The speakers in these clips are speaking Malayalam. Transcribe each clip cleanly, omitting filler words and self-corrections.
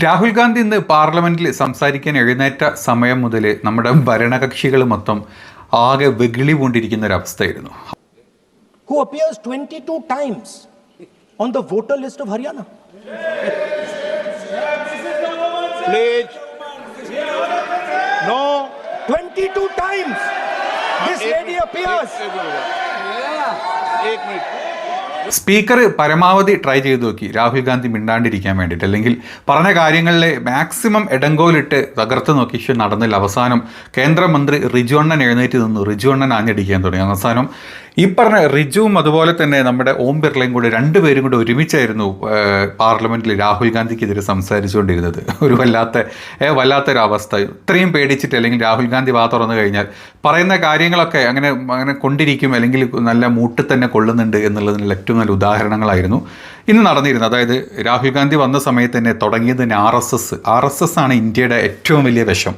രാഹുൽ ഗാന്ധി ഇന്ന് പാർലമെന്റിൽ സംസാരിക്കാൻ എഴുന്നേറ്റ സമയം മുതൽ നമ്മുടെ ഭരണകക്ഷികൾ മൊത്തം ആകെ വെകിളി പൂണ്ടിരിക്കുന്ന ഒരു അവസ്ഥയായിരുന്നു. Who appears 22 times on the voter list of Haryana? Please. No. 22 times this lady appears. एक मिनट. സ്പീക്കർ പരമാവധി ട്രൈ ചെയ്ത് നോക്കി രാഹുൽ ഗാന്ധി മിണ്ടാണ്ടിരിക്കാൻ വേണ്ടിയിട്ട്, അല്ലെങ്കിൽ പറഞ്ഞ കാര്യങ്ങളിൽ മാക്സിമം ഇടങ്കോലിട്ട് തകർത്ത് നോക്കി. പക്ഷേ നടന്നില്ല. അവസാനം കേന്ദ്രമന്ത്രി റിജു അണ്ണൻ എഴുന്നേറ്റ് നിന്നു. റിജു അണ്ണൻ ആഞ്ഞടിക്കാൻ തുടങ്ങി. അവസാനം ഈ പറഞ്ഞ റിജുവും അതുപോലെ തന്നെ നമ്മുടെ ഓം ബിർളയും കൂടി രണ്ടുപേരും കൂടി ഒരുമിച്ചായിരുന്നു പാർലമെന്റിൽ രാഹുൽ ഗാന്ധിക്കെതിരെ സംസാരിച്ചുകൊണ്ടിരുന്നത്. ഒരു വല്ലാത്തൊരവസ്ഥ. ഇത്രയും പേടിച്ചിട്ട് അല്ലെങ്കിൽ രാഹുൽ ഗാന്ധി വാ തുറന്നു കഴിഞ്ഞാൽ പറയുന്ന കാര്യങ്ങളൊക്കെ അങ്ങനെ കൊണ്ടിരിക്കും, അല്ലെങ്കിൽ നല്ല മൂട്ടിൽ തന്നെ കൊള്ളുന്നുണ്ട് എന്നുള്ളതിനുള്ള ഏറ്റവും നല്ല ഉദാഹരണങ്ങളായിരുന്നു ഇന്ന് നടന്നിരുന്നത്. അതായത് രാഹുൽ ഗാന്ധി വന്ന സമയത്ത് തന്നെ തുടങ്ങിയത് തന്നെ ആർ എസ് എസ് ആണ് ഇന്ത്യയുടെ ഏറ്റവും വലിയ വിഷം.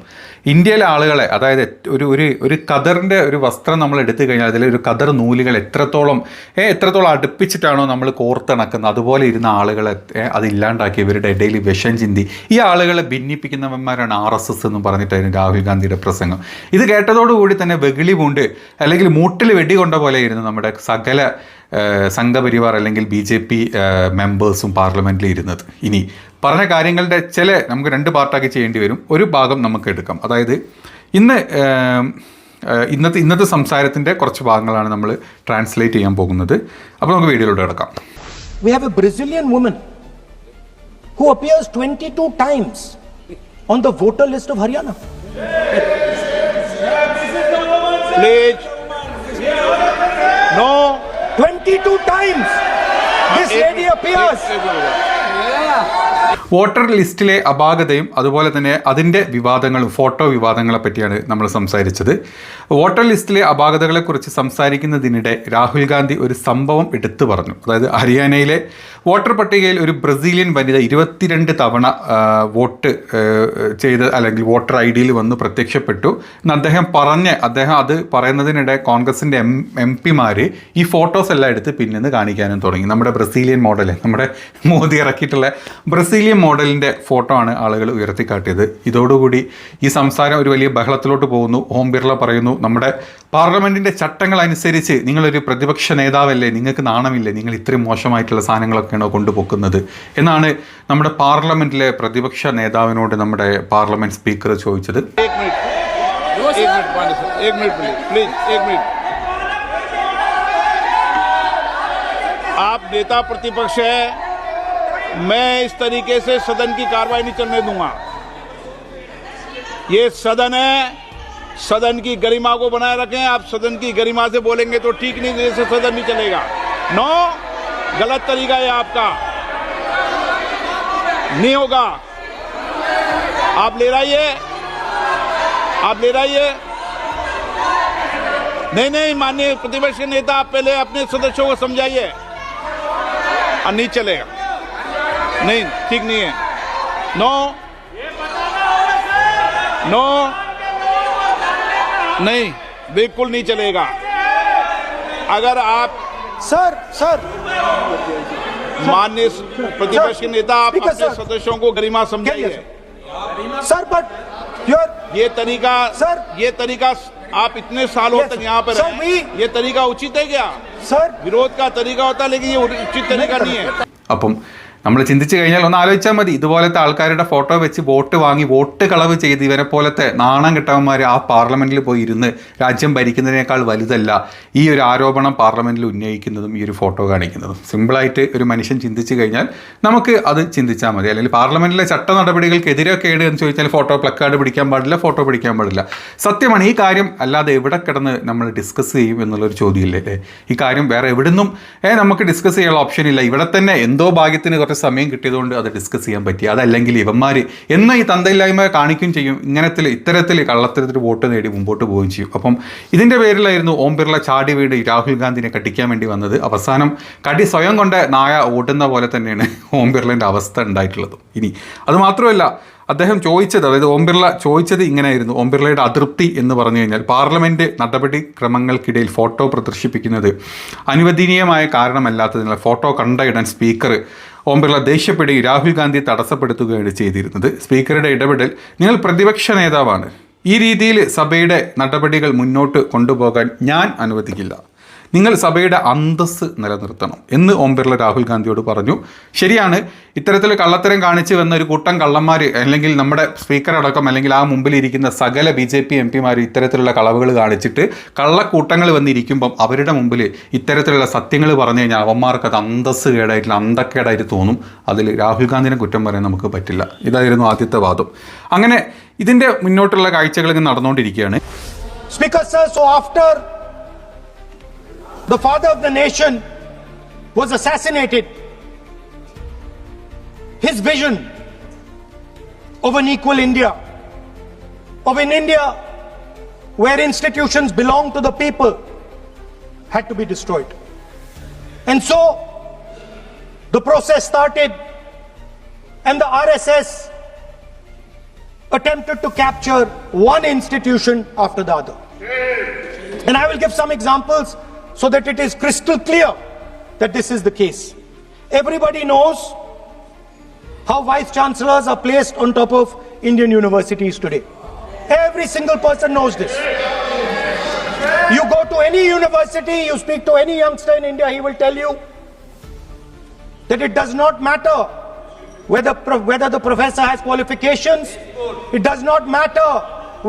ഇന്ത്യയിലെ ആളുകളെ, അതായത് ഒരു ഖദറിൻ്റെ ഒരു വസ്ത്രം നമ്മൾ എടുത്തു കഴിഞ്ഞാൽ അതിൽ ഒരു ഖദർ നൂലുകൾ എത്രത്തോളം അടുപ്പിച്ചിട്ടാണോ നമ്മൾ കോർത്തിണക്കുന്നത്, അതുപോലെ ഇരുന്ന ആളുകളെ അതില്ലാണ്ടാക്കി ഇവരുടെ ഇടയിൽ വിഷം ചിന്തി ഈ ആളുകളെ ഭിന്നിപ്പിക്കുന്നവന്മാരാണ് RSS എന്നും പറഞ്ഞിട്ടായിരുന്നു രാഹുൽ ഗാന്ധിയുടെ പ്രസംഗം. ഇത് കേട്ടതോടുകൂടി തന്നെ വെകിളി പൂണ്ട് അല്ലെങ്കിൽ മൂട്ടിൽ വെടികൊണ്ട പോലെയായിരുന്നു നമ്മുടെ സകല സംഘപരിവാർ അല്ലെങ്കിൽ BJP മെമ്പേഴ്സും പാർലമെൻറ്റിൽ ഇരുന്നത്. ഇനി പറഞ്ഞ കാര്യങ്ങളുടെ നമുക്ക് രണ്ട് പാർട്ടാക്കി ചെയ്യേണ്ടി വരും. ഒരു ഭാഗം നമുക്ക് എടുക്കാം. അതായത് ഇന്നത്തെ സംസാരത്തിൻ്റെ കുറച്ച് ഭാഗങ്ങളാണ് നമ്മൾ ട്രാൻസ്ലേറ്റ് ചെയ്യാൻ പോകുന്നത്. അപ്പോൾ നമുക്ക് വീഡിയോയിലൂടെ കിടക്കാം. We have a Brazilian woman who appears 22 times on the voter list of Haryana. Please. No. 22 times this lady appears. Voter ലിസ്റ്റിലെ അപാകതയും അതുപോലെ തന്നെ അതിൻ്റെ വിവാദങ്ങളും ഫോട്ടോ വിവാദങ്ങളെ പറ്റിയാണ് നമ്മൾ സംസാരിച്ചത്. വോട്ടർ ലിസ്റ്റിലെ അപാകതകളെക്കുറിച്ച് സംസാരിക്കുന്നതിനിടെ രാഹുൽ ഗാന്ധി ഒരു സംഭവം എടുത്തു പറഞ്ഞു. അതായത് ഹരിയാനയിലെ വോട്ടർ പട്ടികയിൽ ഒരു ബ്രസീലിയൻ വനിത 22 തവണ വോട്ട് ചെയ്ത് അല്ലെങ്കിൽ വോട്ടർ ID വന്ന് പ്രത്യക്ഷപ്പെട്ടു എന്ന് അദ്ദേഹം അത് പറയുന്നതിനിടെ കോൺഗ്രസിൻ്റെ MP-മാർ ഈ ഫോട്ടോസ് എല്ലാം എടുത്ത് പിന്നിന്ന് കാണിക്കാനും തുടങ്ങി. നമ്മുടെ ബ്രസീലിയൻ മോഡൽ, നമ്മുടെ മോദി ഇറക്കിയിട്ടുള്ള ബ്രസീലിയൻ മോഡലിൻ്റെ ഫോട്ടോ ആണ് ആളുകൾ ഉയർത്തിക്കാട്ടിയത്. ഇതോടുകൂടി ഈ സംസാരം ഒരു വലിയ ബഹളത്തിലോട്ട് പോകുന്നു. ഓം ബിർള പറയുന്നു, നമ്മുടെ പാർലമെൻറ്റിൻ്റെ ചട്ടങ്ങൾ അനുസരിച്ച് നിങ്ങളൊരു പ്രതിപക്ഷ നേതാവല്ലേ, നിങ്ങൾക്ക് നാണമില്ലേ, നിങ്ങൾ ഇത്രയും മോശമായിട്ടുള്ള സാധനങ്ങളൊക്കെയാണോ കൊണ്ടുപോക്കുന്നത് എന്നാണ് നമ്മുടെ പാർലമെൻറ്റിലെ പ്രതിപക്ഷ നേതാവിനോട് നമ്മുടെ പാർലമെൻറ്റ് സ്പീക്കർ ചോദിച്ചത്. आप नेता प्रतिपक्ष है, मैं इस तरीके से सदन की कार्रवाई नहीं चलने दूंगा. ये सदन है, सदन की गरिमा को बनाए रखें. आप सदन की गरिमा से बोलेंगे तो ठीक नहीं, जैसे सदन नहीं चलेगा. नो, गलत तरीका है आपका, नहीं होगा. आप ले रहिए. नहीं, माननीय प्रतिपक्ष के नेता, आप पहले अपने सदस्यों को समझाइए. नहीं चलेगा, नहीं, ठीक नहीं है. नो, नहीं, बिल्कुल नहीं चलेगा. अगर आप Sir, माननीय प्रतिपक्ष के नेता, आप अपने सदस्यों को गरिमा समझाइए. sir, but ये तरीका आप इतने सालों तक यहाँ पर रहे, ये तरीका उचित है क्या? sir, विरोध का तरीका होता है, लेकिन ये उचित तरीका नहीं है. അപ്പം നമ്മൾ ചിന്തിച്ച് കഴിഞ്ഞാൽ ഒന്ന് ആലോചിച്ചാൽ മതി. ഇതുപോലത്തെ ആൾക്കാരുടെ ഫോട്ടോ വെച്ച് വോട്ട് വാങ്ങി വോട്ട് കളവ് ചെയ്ത് ഇവരെ പോലത്തെ നാണം കെട്ടവന്മാർ ആ പാർലമെൻറ്റിൽ പോയി ഇരുന്ന് രാജ്യം ഭരിക്കുന്നതിനേക്കാൾ വലുതല്ല ഈ ഒരു ആരോപണം പാർലമെൻറ്റിൽ ഉന്നയിക്കുന്നതും ഈ ഒരു ഫോട്ടോ കാണിക്കുന്നതും. സിമ്പിളായിട്ട് ഒരു മനുഷ്യൻ ചിന്തിച്ച് കഴിഞ്ഞാൽ നമുക്ക് അത് ചിന്തിച്ചാൽ മതി. അല്ലെങ്കിൽ പാർലമെൻറ്റിലെ ചട്ട നടപടികൾക്കെതിരൊക്കെ എന്ന് ചോദിച്ചാൽ പ്ലക്കാർഡ് പിടിക്കാൻ പാടില്ല, ഫോട്ടോ പിടിക്കാൻ പാടില്ല. സത്യമാണ് ഈ കാര്യം. അല്ലാതെ എവിടെ കിടന്ന് നമ്മൾ ഡിസ്കസ് ചെയ്യും എന്നുള്ളൊരു ചോദ്യമില്ലേ? ഈ കാര്യം വേറെ എവിടുന്നും നമുക്ക് ഡിസ്കസ് ചെയ്യാനുള്ള ഓപ്ഷൻ ഇല്ല. ഇവിടെ തന്നെ എന്തോ ഭാഗ്യത്തിന് കുറച്ച് സമയം കിട്ടിയതുകൊണ്ട് അത് ഡിസ്കസ് ചെയ്യാൻ പറ്റി. അതല്ലെങ്കിൽ ഇവന്മാർ ഈ തന്തയില്ലായ്മ കാണിക്കുകയും ചെയ്യും. ഇത്തരത്തിൽ കള്ളത്തരത്തിൽ വോട്ട് നേടി മുമ്പോട്ട് പോവുകയും ചെയ്യും. അപ്പം ഇതിൻ്റെ പേരിലായിരുന്നു ഓം ബിർള ചാടി വീട് രാഹുൽ ഗാന്ധിനെ കടിക്കാൻ വേണ്ടി വന്നത്. അവസാനം കടി സ്വയം കൊണ്ട് നായ ഓടുന്ന പോലെ തന്നെയാണ് ഓം ബിർളേൻ്റെ അവസ്ഥ ഉണ്ടായിട്ടുള്ളത്. ഇനി അത് മാത്രമല്ല, അദ്ദേഹം ചോദിച്ചത്, അതായത് ഓം ബിർള ചോദിച്ചത് ഇങ്ങനെയായിരുന്നു. ഓം ബിർളയുടെ അതൃപ്തി എന്ന് പറഞ്ഞു കഴിഞ്ഞാൽ പാർലമെൻറ്റ് നടപടിക്രമങ്ങൾക്കിടയിൽ ഫോട്ടോ പ്രദർശിപ്പിക്കുന്നത് അനുവദനീയമായ കാരണമല്ലാത്തതിനാൽ ഫോട്ടോ കണ്ടയിടാൻ സ്പീക്കർ ഓം ബിർള ദേഷ്യപ്പെടുകയും രാഹുൽ ഗാന്ധിയെ തടസ്സപ്പെടുത്തുകയാണ് ചെയ്തിരുന്നത്. സ്പീക്കറുടെ ഇടപെടൽ, നിങ്ങൾ പ്രതിപക്ഷ നേതാവാണ്, ഈ രീതിയിൽ സഭയുടെ നടപടികൾ മുന്നോട്ട് കൊണ്ടുപോകാൻ ഞാൻ അനുവദിക്കില്ല, നിങ്ങൾ സഭയുടെ അന്തസ്സ് നിലനിർത്തണം എന്ന് ഓം ബിർള രാഹുൽ ഗാന്ധിയോട് പറഞ്ഞു. ശരിയാണ്, ഇത്തരത്തിൽ കള്ളത്തരം കാണിച്ച് വന്ന ഒരു കൂട്ടം കള്ളന്മാർ, അല്ലെങ്കിൽ നമ്മുടെ സ്പീക്കർ അടക്കം, അല്ലെങ്കിൽ ആ മുമ്പിലിരിക്കുന്ന സകല BJP MP ഇത്തരത്തിലുള്ള കളവുകൾ കാണിച്ചിട്ട് കള്ളക്കൂട്ടങ്ങൾ വന്നിരിക്കുമ്പം അവരുടെ മുമ്പിൽ ഇത്തരത്തിലുള്ള സത്യങ്ങൾ പറഞ്ഞു കഴിഞ്ഞാൽ അവന്മാർക്ക് അത് അന്തസ്സ് കേടായിട്ടില്ല, അന്തക്കേടായിട്ട് തോന്നും. അതിൽ രാഹുൽ ഗാന്ധിനെ കുറ്റം പറയാൻ നമുക്ക് പറ്റില്ല. ഇതായിരുന്നു ആദ്യത്തെ വാദം. അങ്ങനെ ഇതിൻ്റെ മുന്നോട്ടുള്ള കാഴ്ചകൾ ഇങ്ങനെ നടന്നുകൊണ്ടിരിക്കുകയാണ്. Speaker sir, so after the father of the nation was assassinated, his vision of an equal India, of an India where institutions belong to the people, had to be destroyed. And so the process started, and the RSS attempted to capture one institution after the other. And I will give some examples so that it is crystal clear that this is the case. Everybody knows how vice chancellors are placed on top of Indian universities today. Every single person knows this. You go to any university, you speak to any youngster in India, he will tell you that it does not matter whether the professor has qualifications, it does not matter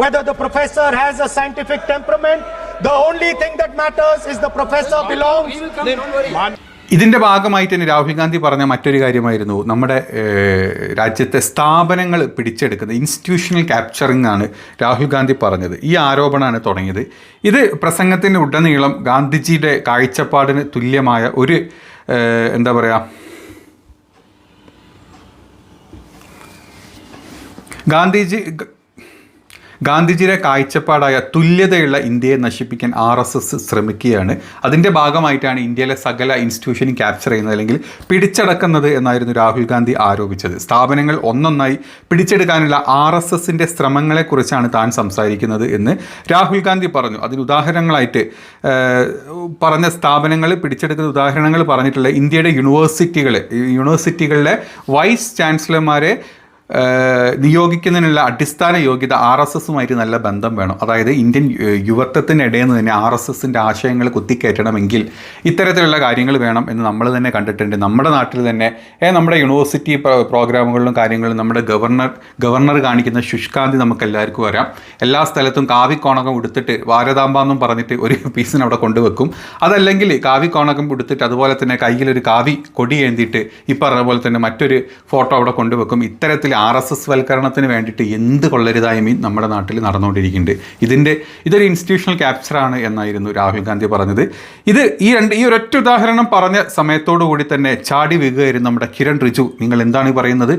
whether the professor has a scientific temperament. The only thing that matters is the professor belongs. ഇതിൻ്റെ ഭാഗമായിട്ട് തന്നെ രാഹുൽ ഗാന്ധി പറഞ്ഞ മറ്റൊരു കാര്യമായിരുന്നു നമ്മുടെ രാജ്യത്തെ സ്ഥാപനങ്ങൾ പിടിച്ചെടുക്കുന്നത്, ഇൻസ്റ്റിറ്റ്യൂഷണൽ ക്യാപ്ചറിംഗ് ആണ് രാഹുൽ ഗാന്ധി പറഞ്ഞത്. ഈ ആരോപണമാണ് തുടങ്ങിയത്. ഇത് പ്രസംഗത്തിൻ്റെ ഉടനീളം ഗാന്ധിജിയുടെ കാഴ്ചപ്പാടിന് തുല്യമായ ഒരു എന്താ പറയുക, ഗാന്ധിജിയുടെ കാഴ്ചപ്പാടായ തുല്യതയുള്ള ഇന്ത്യയെ നശിപ്പിക്കാൻ RSS ശ്രമിക്കുകയാണ്. അതിൻ്റെ ഭാഗമായിട്ടാണ് ഇന്ത്യയിലെ സകല ഇൻസ്റ്റിറ്റ്യൂഷനും ക്യാപ്ചർ ചെയ്യുന്നത്, അല്ലെങ്കിൽ പിടിച്ചടക്കുന്നത് എന്നായിരുന്നു രാഹുൽ ഗാന്ധി ആരോപിച്ചത്. സ്ഥാപനങ്ങൾ ഒന്നൊന്നായി പിടിച്ചെടുക്കാനുള്ള RSSൻ്റെ ശ്രമങ്ങളെക്കുറിച്ചാണ് താൻ സംസാരിക്കുന്നത് എന്ന് രാഹുൽ ഗാന്ധി പറഞ്ഞു. അതിന് ഉദാഹരണങ്ങളായിട്ട് പറഞ്ഞ സ്ഥാപനങ്ങൾ പിടിച്ചെടുക്കുന്ന ഉദാഹരണങ്ങൾ പറഞ്ഞിട്ടുള്ള ഇന്ത്യയുടെ യൂണിവേഴ്സിറ്റികളിലെ വൈസ് ചാൻസലർമാരെ നിയോഗിക്കുന്നതിനുള്ള അടിസ്ഥാന യോഗ്യത RSSുമായിട്ട് നല്ല ബന്ധം വേണം. അതായത് ഇന്ത്യൻ യുവത്വത്തിനിടയിൽ നിന്ന് തന്നെ RSSൻ്റെ ആശയങ്ങൾ കുത്തിക്കയറ്റണമെങ്കിൽ ഇത്തരത്തിലുള്ള കാര്യങ്ങൾ വേണം എന്ന് നമ്മൾ തന്നെ കണ്ടിട്ടുണ്ട്. നമ്മുടെ നാട്ടിൽ തന്നെ നമ്മുടെ യൂണിവേഴ്സിറ്റി പ്രോഗ്രാമുകളിലും കാര്യങ്ങളിലും നമ്മുടെ ഗവർണർ കാണിക്കുന്ന ശുഷ്കാന്തി നമുക്ക് എല്ലാവർക്കും അറിയാം. എല്ലാ സ്ഥലത്തും കാവിക്കോണകം ഉടുത്തിട്ട് ഭാരതാംബ എന്നും പറഞ്ഞിട്ട് ഒരു പീസിന് അവിടെ കൊണ്ടുവെക്കും. അതല്ലെങ്കിൽ കാവിക്കോണകം ഉടുത്തിട്ട് അതുപോലെ തന്നെ കയ്യിലൊരു കാവി കൊടി ഏന്തിയിട്ട് ഈ പറഞ്ഞ പോലെ തന്നെ മറ്റൊരു ഫോട്ടോ അവിടെ കൊണ്ടുവെക്കും. ഇത്തരത്തിൽ RSS വൽക്കരണത്തിന് വേണ്ടിയിട്ട് എന്ത് കൊള്ളരുതായ്മയും നമ്മുടെ നാട്ടിൽ നടന്നുകൊണ്ടിരിക്കുന്നുണ്ട്. ഇതൊരു ഇൻസ്റ്റിറ്റ്യൂഷണൽ ക്യാപ്ചറാണ് എന്നായിരുന്നു രാഹുൽ ഗാന്ധി പറഞ്ഞത്. ഈ ഒരൊറ്റ ഉദാഹരണം പറഞ്ഞ സമയത്തോടു കൂടി തന്നെ ചാടി വീഴുകയായിരുന്നു നമ്മുടെ കിരൺ റിജു. നിങ്ങൾ എന്താണ് പറയുന്നത്?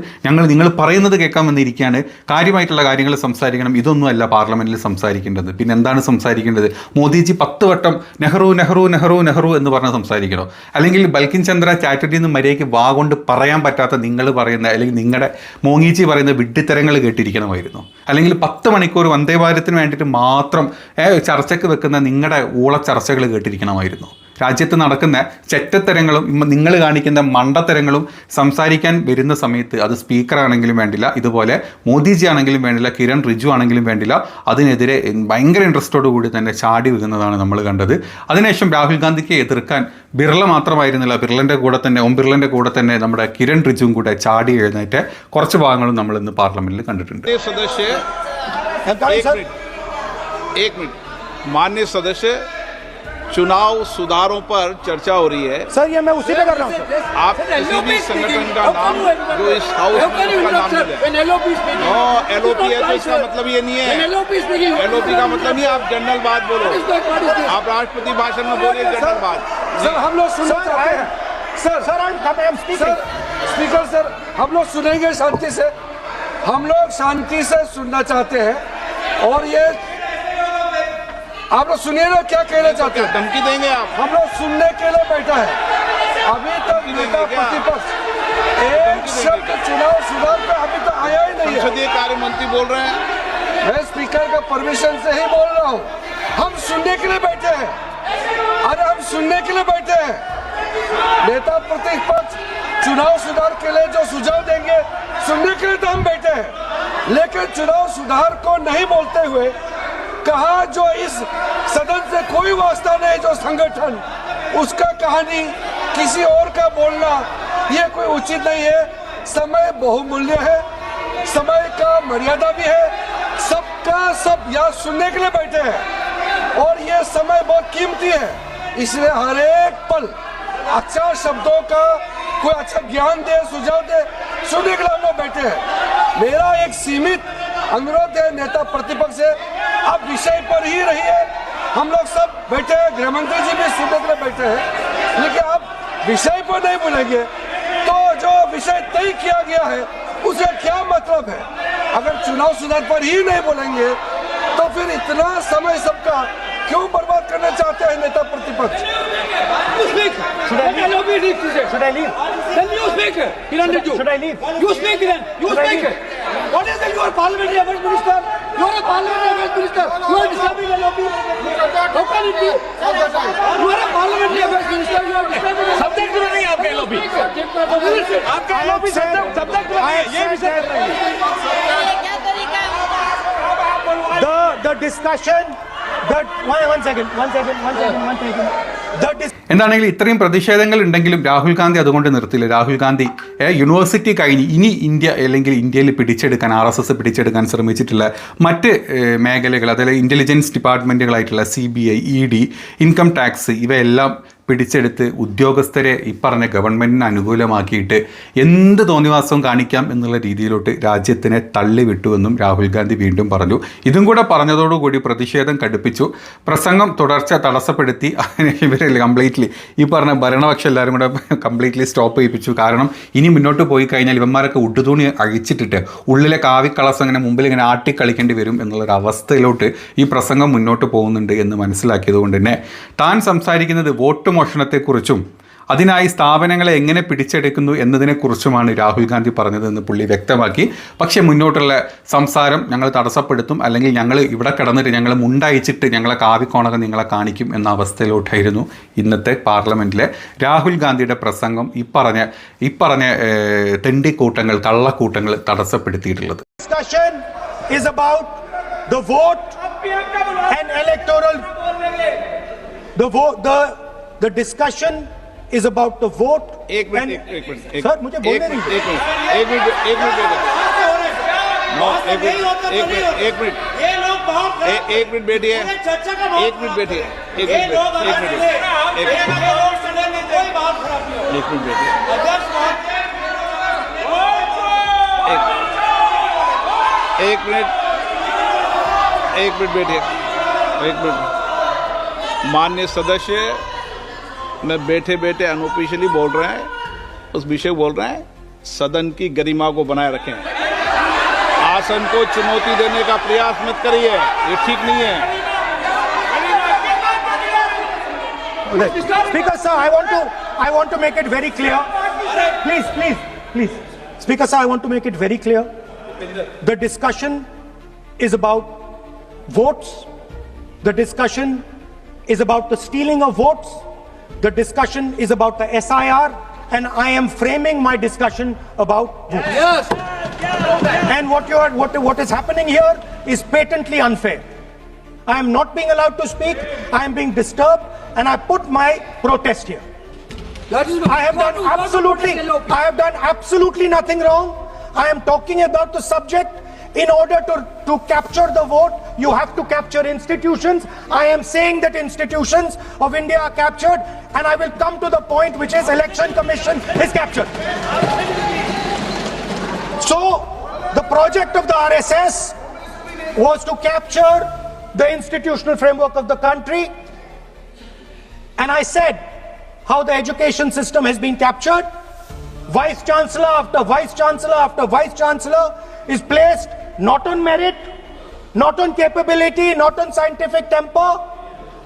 നിങ്ങൾ പറയുന്നത് കേൾക്കാൻ വന്നിരിക്കുകയാണ്, കാര്യമായിട്ടുള്ള കാര്യങ്ങൾ സംസാരിക്കണം, ഇതൊന്നും അല്ല പാർലമെൻറ്റിൽ സംസാരിക്കേണ്ടത്. പിന്നെ എന്താണ് സംസാരിക്കേണ്ടത്? മോദിജി 10 വട്ടം നെഹ്റു നെഹ്റു നെഹ്റു നെഹ്റു എന്ന് പറഞ്ഞ് സംസാരിക്കണോ? അല്ലെങ്കിൽ ബൽക്കിൻ ചന്ദ്ര ചാറ്റർജി എന്ന് മര്യാദയ്ക്ക് വാ കൊണ്ട് പറയാൻ പറ്റാത്ത നിങ്ങൾ പറയുന്ന, അല്ലെങ്കിൽ നിങ്ങളുടെ മോങ്ങി പറയുന്ന വിഡ്ഢിത്തരങ്ങൾ കേട്ടിരിക്കണമായിരുന്നു. അല്ലെങ്കിൽ 10 മണിക്കൂർ വന്ദേ ഭാരതത്തിന് വേണ്ടിയിട്ട് മാത്രം ചർച്ചയ്ക്ക് വെക്കുന്ന നിങ്ങളുടെ ചർച്ചകൾ കേട്ടിരിക്കണമായിരുന്നു. രാജ്യത്ത് നടക്കുന്ന ചെറ്റത്തരങ്ങളും നിങ്ങൾ കാണിക്കുന്ന മണ്ടത്തരങ്ങളും സംസാരിക്കാൻ വരുന്ന സമയത്ത് അത് സ്പീക്കറാണെങ്കിലും വേണ്ടില്ല, ഇതുപോലെ മോദിജി ആണെങ്കിലും വേണ്ടില്ല, കിരൺ റിജു ആണെങ്കിലും വേണ്ടില്ല, അതിനെതിരെ ഭയങ്കര ഇൻട്രസ്റ്റോടു കൂടി തന്നെ ചാടി വീഴുന്നതാണ് നമ്മൾ കണ്ടത്. അതിനുശേഷം രാഹുൽ ഗാന്ധിക്ക് എതിർക്കാൻ ബിർള മാത്രമായിരുന്നില്ല, ഓം ബിർളൻ്റെ കൂടെ തന്നെ നമ്മുടെ കിരൺ റിജുവും കൂടെ ചാടി എഴുന്നേറ്റ് കുറച്ച് ഭാഗങ്ങളും നമ്മൾ ഇന്ന് പാർലമെന്റിൽ കണ്ടിട്ടുണ്ട്. माननीय सदस्य, चुनाव सुधारों पर चर्चा हो रही है. सर ये मैं उसी पे कर रहा हूँ. आप किसी भी संगठन का नाम जो इस हाउस में उसका नाम ले. LOP है तो इसका मतलब ये नहीं है. LOP का मतलब नहीं, आप जनरल बात बोलो. आप राष्ट्रपति भाषण में बोलिए जनरल बात. सर हम लोग सुनना चाहते हैं. स्पीकर सर हम लोग सुनेंगे शांति से. हम लोग शांति से सुनना चाहते हैं. और ये आप लोग सुनिए ना क्या कहना चाहते हैं. धमकी देंगे आप? हम लोग सुनने के लिए बैठा है. अभी तक नेता प्रतिपक्ष एक शब्द चुनाव सुधार पे अभी तो आया ही नहीं है. संसदीय कार्य मंत्री बोल रहे हैं. मैं स्पीकर का परमिशन से ही बोल रहा हूँ. हम सुनने के लिए बैठे हैं. अरे हम सुनने के लिए बैठे हैं. नेता प्रतिपक्ष चुनाव सुधार के लिए जो सुझाव देंगे सुनने के लिए तो हम बैठे हैं, लेकिन चुनाव सुधार को नहीं बोलते हुए कहा जो इस सदन से कोई वास्ता नहीं, जो संगठन उसका कहानी किसी और का बोलना ये कोई उचित नहीं है। समय बहुमूल्य है, समय का मर्यादा भी है, सबका सब यहाँ सुनने के लिए बैठे हैं और ये समय बहुत कीमती है, इसलिए हर एक पल अच्छा शब्दों का कोई अच्छा ज्ञान दे, सुझाव दे, सुनने के लिए हम लोग बैठे हैं। मेरा एक सीमित अनुरोध है नेता प्रतिपक्ष से, आप विषय पर ही रहिए, हम लोग सब बैठे हैं, गृह मंत्री जी भी सुनने के लिए बैठे हैं, लेकिन आप विषय पर नहीं बोलेंगे तो जो विषय तय किया गया है उसे क्या मतलब है। अगर चुनाव सुधार पर ही नहीं बोलेंगे तो फिर इतना समय सबका क्यों बर्बाद करना चाहते हैं नेता प्रतिपक्ष। Should I leave? Should I leave? Then you speak. Should I leave? You speak then. You speak. What is that? You are parliamentary affairs minister. You are a parliamentary affairs minister. You are disturbing the lobby. How can it be? You are a parliamentary affairs minister. You are disturbing the subject में नहीं आपके lobby. आपका lobby subject में नहीं. ये विषय कर रहे हैं. The discussion. One second. എന്താണെങ്കിലും ഇത്രയും പ്രതിഷേധങ്ങൾ ഉണ്ടെങ്കിലും രാഹുൽ ഗാന്ധി അതുകൊണ്ട് നിർത്തില്ല. രാഹുൽ ഗാന്ധി യൂണിവേഴ്സിറ്റി കഴിഞ്ഞ് ഇനി ഇന്ത്യ അല്ലെങ്കിൽ ഇന്ത്യയിൽ പിടിച്ചെടുക്കാൻ RSS പിടിച്ചെടുക്കാൻ ശ്രമിച്ചിട്ടുള്ള മറ്റ് മേഖലകൾ, അതായത് ഇൻ്റലിജൻസ് ഡിപ്പാർട്ട്മെൻറ്റുകളായിട്ടുള്ള CBI, ED, ഇൻകം ടാക്സ് ഇവയെല്ലാം പിടിച്ചെടുത്ത് ഉദ്യോഗസ്ഥരെ ഈ പറഞ്ഞ ഗവൺമെൻറ്റിന് അനുകൂലമാക്കിയിട്ട് എന്ത് തോന്നിവാസവും കാണിക്കാം എന്നുള്ള രീതിയിലോട്ട് രാജ്യത്തിനെ തള്ളിവിട്ടുവെന്നും രാഹുൽ ഗാന്ധി വീണ്ടും പറഞ്ഞു. ഇതും കൂടെ പറഞ്ഞതോടുകൂടി പ്രതിഷേധം കടുപ്പിച്ചു. പ്രസംഗം തുടർച്ച തടസ്സപ്പെടുത്തി ഇവരെല്ലാം കംപ്ലീറ്റ്ലി ഈ പറഞ്ഞ ഭരണപക്ഷം എല്ലാവരും കൂടെ കംപ്ലീറ്റ്ലി സ്റ്റോപ്പ് ചെയ്യിപ്പിച്ചു. കാരണം ഇനി മുന്നോട്ട് പോയി കഴിഞ്ഞാൽ ഇവന്മാരൊക്കെ ഉടുതുണി അഴിച്ചിട്ടിട്ട് ഉള്ളിലെ കാവിക്കളസം ഇങ്ങനെ മുമ്പിൽ ഇങ്ങനെ ആട്ടിക്കളിക്കേണ്ടി വരും എന്നുള്ളൊരു അവസ്ഥയിലോട്ട് ഈ പ്രസംഗം മുന്നോട്ട് പോകുന്നുണ്ട് എന്ന് മനസ്സിലാക്കിയത് കൊണ്ട് തന്നെ താൻ സംസാരിക്കുന്നത് വോട്ട് മോഷണത്തെക്കുറിച്ചും അതിനായി സ്ഥാപനങ്ങളെ എങ്ങനെ പിടിച്ചെടുക്കുന്നു എന്നതിനെക്കുറിച്ചുമാണ് രാഹുൽ ഗാന്ധി പറഞ്ഞതെന്ന് പുള്ളി വ്യക്തമാക്കി. പക്ഷേ മുന്നോട്ടുള്ള സംസാരം ഞങ്ങൾ തടസ്സപ്പെടുത്തും, അല്ലെങ്കിൽ ഞങ്ങൾ ഇവിടെ കിടന്നിട്ട് ഞങ്ങൾ മുണ്ടയച്ചിട്ട് ഞങ്ങളെ കാവിക്കോണകം നിങ്ങളെ കാണിക്കും എന്ന അവസ്ഥയിലോട്ടായിരുന്നു ഇന്നത്തെ പാർലമെൻറ്റിലെ രാഹുൽ ഗാന്ധിയുടെ പ്രസംഗം ഈ പറഞ്ഞ തെണ്ടിക്കൂട്ടങ്ങൾ, കള്ളക്കൂട്ടങ്ങൾ തടസ്സപ്പെടുത്തിയിട്ടുള്ളത്. Discussion is about the vote and electoral. The discussion is about the vote. एक मिनट सर मुझे बोलने दीजिए. एक मिनट ये लोग बहुत एक मिनट बैठिए. चर्चा का एक मिनट बैठिए. कोई बात खराब नहीं हो. एक मिनट बैठिए. अध्यक्ष एक मिनट बैठिए. एक मिनट. माननीय सदस्य में बैठे बैठे अनऑफिशियली बोल रहे हैं, उस विषय बोल रहे हैं, सदन की गरिमा को बनाए रखें. आसन को चुनौती देने का प्रयास मत करिए, ये ठीक नहीं है. Speaker sir, I want to make it very clear. Please. Speaker sir, I want to make it very clear. The discussion is about votes. The discussion is about the stealing of votes. The discussion is about the SIR, and I am framing my discussion about votes. Yes. And what is happening here is patently unfair. I am not being allowed to speak. I am being disturbed, and I put my protest here. I have done absolutely nothing wrong. I am talking about the subject. In order to capture the vote, you have to capture institutions. I am saying that institutions of India are captured, and I will come to the point which is Election Commission is captured. So, the project of the RSS was to capture the institutional framework of the country, and I said how the education system has been captured. Vice Chancellor after Vice Chancellor after Vice Chancellor is placed not on merit, not on capability, not on scientific temper,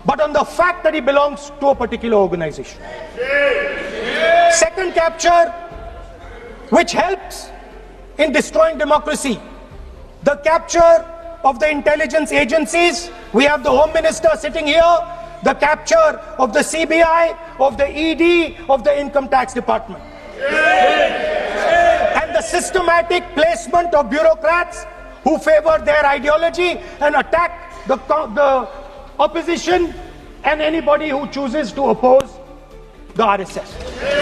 but on the fact that he belongs to a particular organization. Second capture, which helps in destroying democracy, the capture of the intelligence agencies. We have the Home Minister sitting here. The capture of the CBI, of the ED, of the Income Tax Department. And the systematic placement of bureaucrats who favor their ideology and attack the opposition and anybody who chooses to oppose the RSS.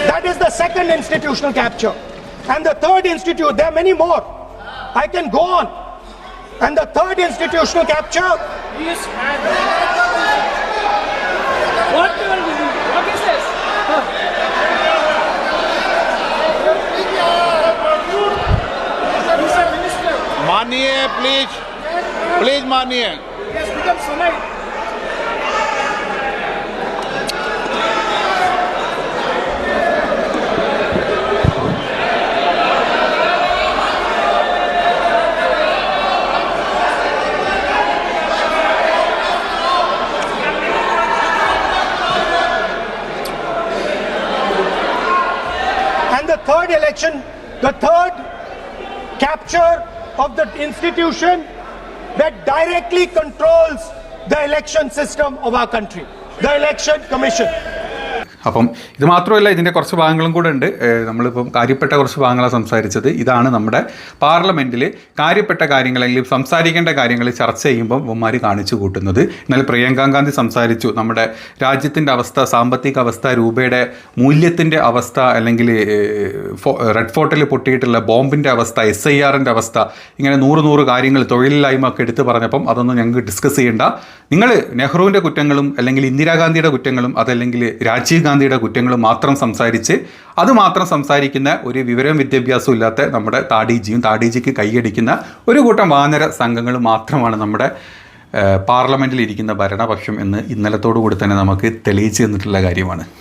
That is the second institutional capture. And the third there are many more. I can go on. And the third institutional capture. What is this? मानिए प्लीज मानिए. Yes, become solid. The third capture of the institution that directly controls the election system of our country, the Election Commission. അപ്പം ഇത് മാത്രമല്ല, ഇതിൻ്റെ കുറച്ച് ഭാഗങ്ങളും കൂടെ ഉണ്ട്. നമ്മളിപ്പം കാര്യപ്പെട്ട കുറച്ച് ഭാഗങ്ങളാണ് സംസാരിച്ചത്. ഇതാണ് നമ്മുടെ പാർലമെൻറ്റിൽ കാര്യപ്പെട്ട കാര്യങ്ങൾ അല്ലെങ്കിൽ സംസാരിക്കേണ്ട കാര്യങ്ങൾ ചർച്ച ചെയ്യുമ്പം ഉമ്മാർ കാണിച്ചു കൂട്ടുന്നത്. എന്നാൽ പ്രിയങ്ക ഗാന്ധി സംസാരിച്ചു നമ്മുടെ രാജ്യത്തിൻ്റെ അവസ്ഥ, സാമ്പത്തിക അവസ്ഥ, രൂപയുടെ മൂല്യത്തിൻ്റെ അവസ്ഥ, അല്ലെങ്കിൽ റെഡ് ഫോർട്ടിൽ പൊട്ടിയിട്ടുള്ള ബോംബിൻ്റെ അവസ്ഥ, SIRൻ്റെ അവസ്ഥ, ഇങ്ങനെ 100 കാര്യങ്ങൾ, തൊഴിലില്ലായ്മ ഒക്കെ എടുത്തു പറഞ്ഞപ്പം അതൊന്നും ഞങ്ങൾക്ക് ഡിസ്കസ് ചെയ്യേണ്ട. നിങ്ങൾ നെഹ്റുവിൻ്റെ കുറ്റങ്ങളും അല്ലെങ്കിൽ ഇന്ദിരാഗാന്ധിയുടെ കുറ്റങ്ങളും അതല്ലെങ്കിൽ രാജീവ് ഗാന്ധിയുടെ കുറ്റങ്ങളും മാത്രം സംസാരിച്ച് അത് മാത്രം സംസാരിക്കുന്ന ഒരു വിവരവും വിദ്യാഭ്യാസവും ഇല്ലാത്ത നമ്മുടെ താടിജിക്ക് കൈയടിക്കുന്ന ഒരു കൂട്ടം വാനര സംഘങ്ങൾ മാത്രമാണ് നമ്മുടെ പാർലമെൻറ്റിൽ ഇരിക്കുന്ന ഭരണപക്ഷം എന്ന് ഇന്നലത്തോടു കൂടി തന്നെ നമുക്ക് തെളിയിച്ചു തന്നിട്ടുള്ള കാര്യമാണ്.